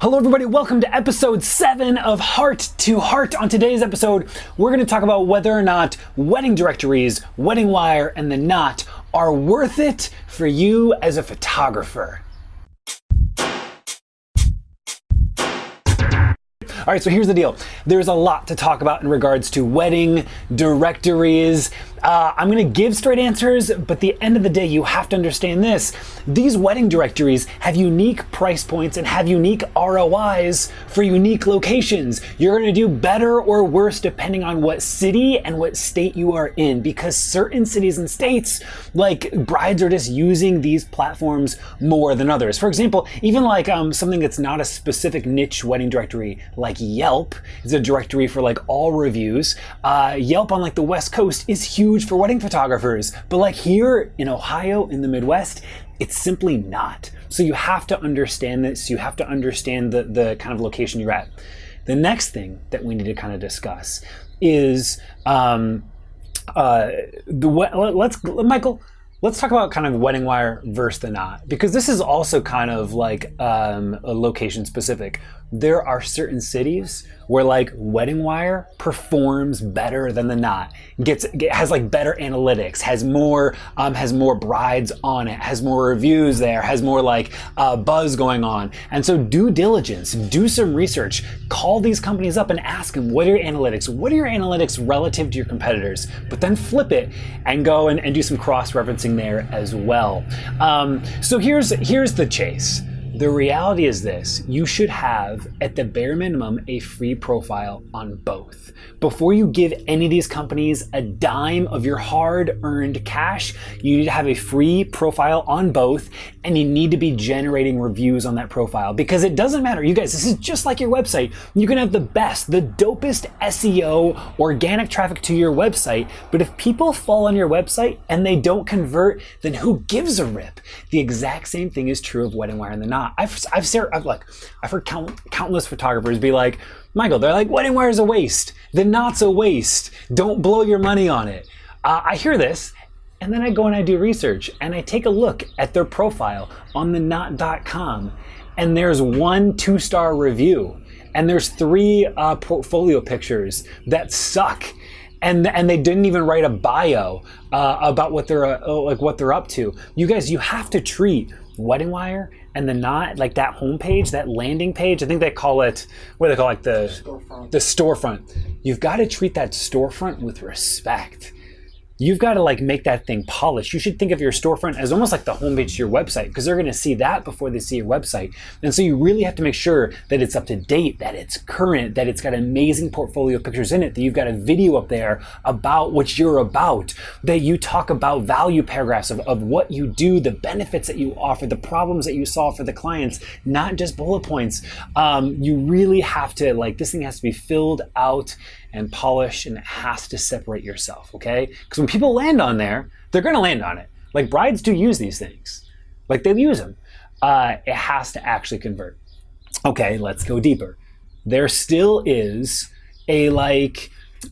Hello everybody, welcome to episode 7 of Hart to Hart. On today's episode, we're going to talk about whether or not wedding directories, wedding wire, and the knot are worth it for you as a photographer. All right, so here's the deal. There's a lot to talk about in regards to wedding directories. I'm gonna give straight answers, but at the end of the day, you have to understand this. These wedding directories have unique price points and have unique ROIs for unique locations. You're gonna do better or worse depending on what city and what state you are in, because certain cities and states, like brides are just using these platforms more than others. For example, even like something that's not a specific niche wedding directory, like Yelp is a directory for like all reviews. Yelp on like the West Coast is huge for wedding photographers, but like here in Ohio, in the Midwest, it's simply not. So you have to understand this. You have to understand the kind of location you're at. The next thing that we need to kind of discuss is let's talk about kind of wedding wire versus the knot, because this is also kind of like a location specific. There are certain cities where like wedding wire performs better than the knot, has like better analytics, has more brides on it, has more reviews there, has more like buzz going on. And so due diligence, do some research, call these companies up and ask them, what are your analytics? What are your analytics relative to your competitors? But then flip it and go and do some cross-referencing there as well. So here's the chase. The reality is this: you should have, at the bare minimum, a free profile on both. Before you give any of these companies a dime of your hard-earned cash, you need to have a free profile on both, and you need to be generating reviews on that profile, because it doesn't matter. You guys, this is just like your website. You can have the best, the dopest SEO, organic traffic to your website, but if people fall on your website and they don't convert, then who gives a rip? The exact same thing is true of wedding wire and the knot. I've heard countless photographers be like, Michael, they're like, wedding wire is a waste. The knot's a waste. Don't blow your money on it. I hear this, and then I go and I do research, and I take a look at their profile on theknot.com, and there's 1 2-star review, and there's 3 portfolio pictures that suck. And they didn't even write a bio about what they're up to. You guys, you have to treat wedding wire and the knot like that homepage, that landing page. I think they call it, what do they call it, the storefront. You've got to treat that storefront with respect. You've got to like make that thing polished. You should think of your storefront as almost like the homepage to your website, because they're going to see that before they see your website. And so you really have to make sure that it's up to date, that it's current, that it's got amazing portfolio pictures in it, that you've got a video up there about what you're about, that you talk about value paragraphs of what you do, the benefits that you offer, the problems that you solve for the clients, not just bullet points. You really have to, like, this thing has to be filled out and polished, and it has to separate yourself, okay? Because when people land on there, they're gonna land on it. Like, brides do use these things. Like, they use them. It has to actually convert. Okay, let's go deeper. There still is a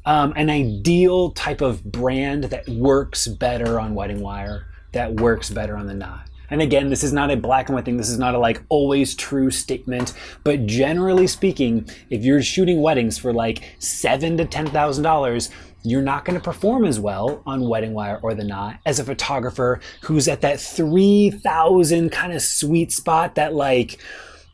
an ideal type of brand that works better on wedding wire, that works better on the knot. And again, this is not a black and white thing. This is not a like always true statement. But generally speaking, if you're shooting weddings for like $7,000 to $10,000, you're not going to perform as well on wedding wire or the knot as a photographer who's at that 3,000 kind of sweet spot, that like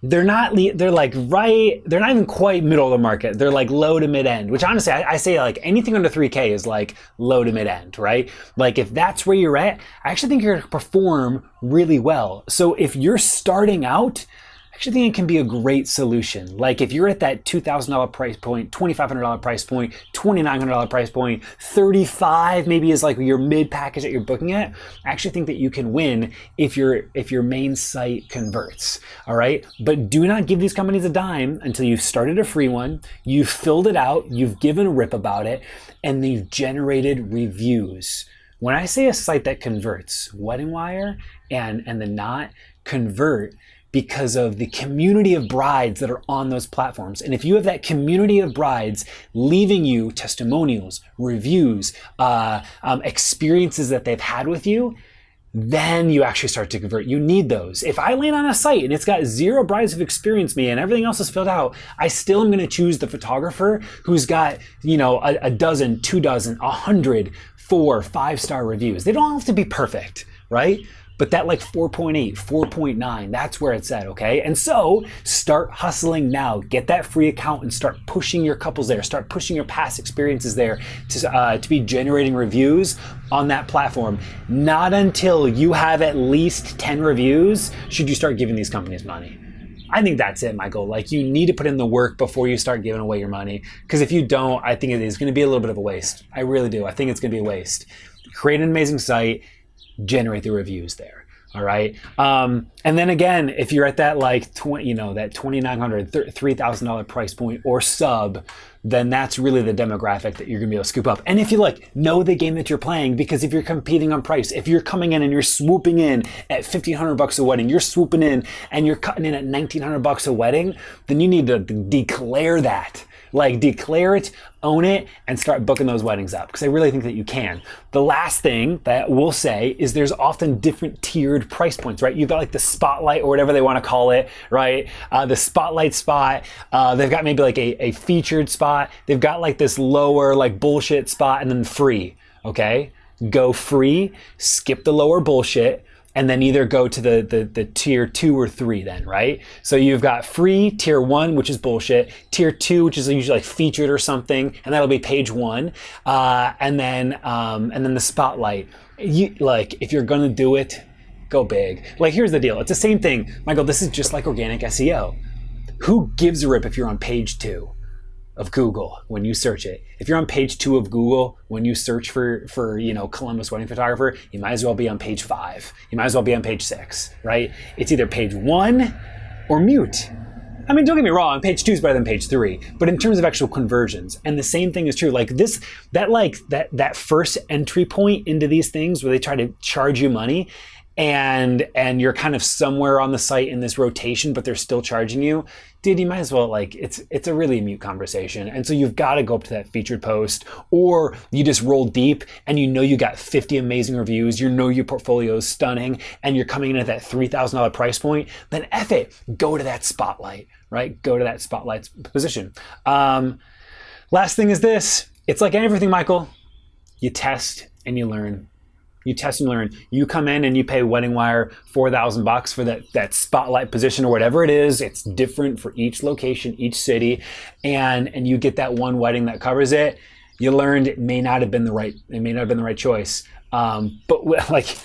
they're not even quite middle of the market. They're like low to mid end, which honestly, I say like anything under 3K is like low to mid end, right? Like if that's where you're at, I actually think you're gonna perform really well. So if you're starting out, I actually think it can be a great solution. Like if you're at that $2,000 price point, $2,500 price point, $2,900 price point, $35 maybe is like your mid package that you're booking at, I actually think that you can win if your main site converts, all right? But do not give these companies a dime until you've started a free one, you've filled it out, you've given a rip about it, and you've generated reviews. When I say a site that converts, wedding wire and the knot convert because of the community of brides that are on those platforms. And if you have that community of brides leaving you testimonials, reviews, experiences that they've had with you, then you actually start to convert. You need those. If I land on a site and it's got 0 brides who've experienced me and everything else is filled out, I still am going to choose the photographer who's got, a dozen, 2 dozen, 100, 4, 5-star reviews. They don't have to be perfect, right? But that like 4.8, 4.9, that's where it's at, okay? And so start hustling now. Get that free account and start pushing your couples there. Start pushing your past experiences there to be generating reviews on that platform. Not until you have at least 10 reviews should you start giving these companies money. I think that's it, Michael. Like, you need to put in the work before you start giving away your money. Because if you don't, I think it is going to be a little bit of a waste. I really do. I think it's going to be a waste. Create an amazing site, generate the reviews there. All right. And then again, if you're at that like that $2,900, $3,000 price point or sub, then that's really the demographic that you're gonna be able to scoop up. And if you know the game that you're playing, because if you're competing on price, if you're coming in and you're swooping in at $1,500 a wedding, you're swooping in and you're cutting in at $1,900 a wedding, then you need to declare that. Like, declare it, own it, and start booking those weddings up, because I really think that you can. The last thing that we'll say is there's often different tiered price points, right? You've got like the spotlight or whatever they want to call it, right? The spotlight spot. They've got maybe like a featured spot. They've got like this lower like bullshit spot, and then free, okay? Go free, skip the lower bullshit, and then either go to the tier 2 or 3 then, right? So you've got free, tier 1, which is bullshit, tier 2, which is usually like featured or something, and that'll be page 1, and then the spotlight. If you're gonna do it, go big. Like, here's the deal. It's the same thing, Michael. This is just like organic SEO. Who gives a rip if you're on page 2 of Google when you search it? If you're on page 2 of Google when you search for Columbus wedding photographer, you might as well be on page 5. You might as well be on page 6, right? It's either page 1 or mute. I mean, don't get me wrong, page 2 is better than page 3, but in terms of actual conversions, and the same thing is true. Like that first entry point into these things where they try to charge you money, and you're kind of somewhere on the site in this rotation, but they're still charging you, dude, you might as well, it's a really mute conversation. And so you've got to go up to that featured post, or you just roll deep and you got 50 amazing reviews, your portfolio is stunning, and you're coming in at that $3,000 price point, then F it, go to that spotlight, right? Go to that spotlight position. Last thing is this, it's like everything, Michael, you test and you learn. You test and learn. You come in and you pay WeddingWire $4,000 for that spotlight position or whatever it is. It's different for each location, each city, and you get that one wedding that covers it. You learned it may not have been the right choice. But like,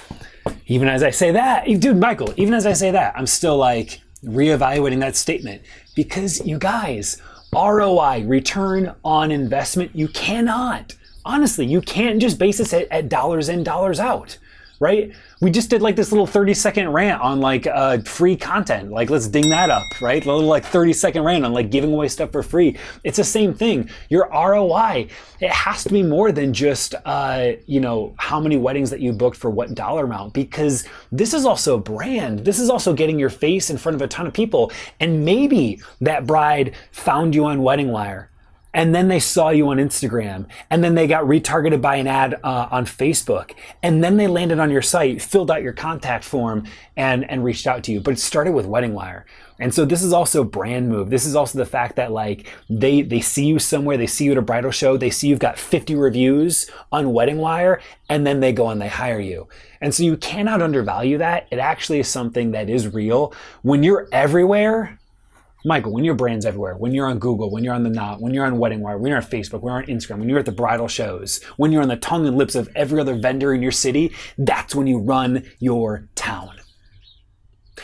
even as I say that, dude, Michael, even as I say that, I'm still like reevaluating that statement, because you guys, ROI, return on investment, you cannot. Honestly, you can't just base this at dollars in, dollars out, right? We just did like this little 30-second rant on like free content. Like, let's ding that up, right? A little like 30-second rant on like giving away stuff for free. It's the same thing. Your ROI, it has to be more than just, how many weddings that you booked for what dollar amount, because this is also brand. This is also getting your face in front of a ton of people. And maybe that bride found you on WeddingWire, and then they saw you on Instagram, and then they got retargeted by an ad on Facebook, and then they landed on your site, filled out your contact form, and reached out to you. But it started with WeddingWire. And so this is also brand move. This is also the fact that like they see you somewhere, they see you at a bridal show, they see you've got 50 reviews on WeddingWire, and then they go and they hire you. And so you cannot undervalue that. It actually is something that is real. When you're everywhere, Michael, when your brand's everywhere, when you're on Google, when you're on The Knot, when you're on WeddingWire, when you're on Facebook, when you're on Instagram, when you're at the bridal shows, when you're on the tongue and lips of every other vendor in your city, that's when you run your town.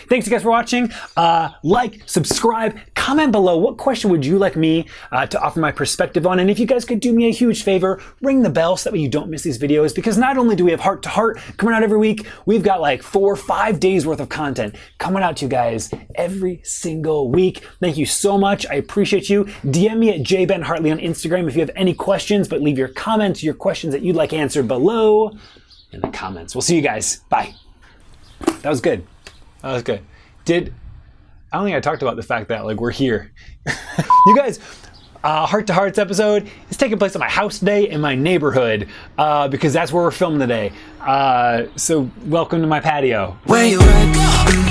Thanks you guys for watching. Like, subscribe, comment below. What question would you like me to offer my perspective on? And if you guys could do me a huge favor, ring the bell so that way you don't miss these videos, because not only do we have Heart to Heart coming out every week, we've got like 4 or 5 days worth of content coming out to you guys every single week. Thank you so much. I appreciate you. DM me at jbenhartley on Instagram if you have any questions, but leave your comments, your questions that you'd like answered below in the comments. We'll see you guys. Bye. That was good. That was good. I don't think I talked about the fact that like we're here. You guys, Heart to Hearts episode is taking place at my house today in my neighborhood because that's where we're filming today. So welcome to my patio. Where you at?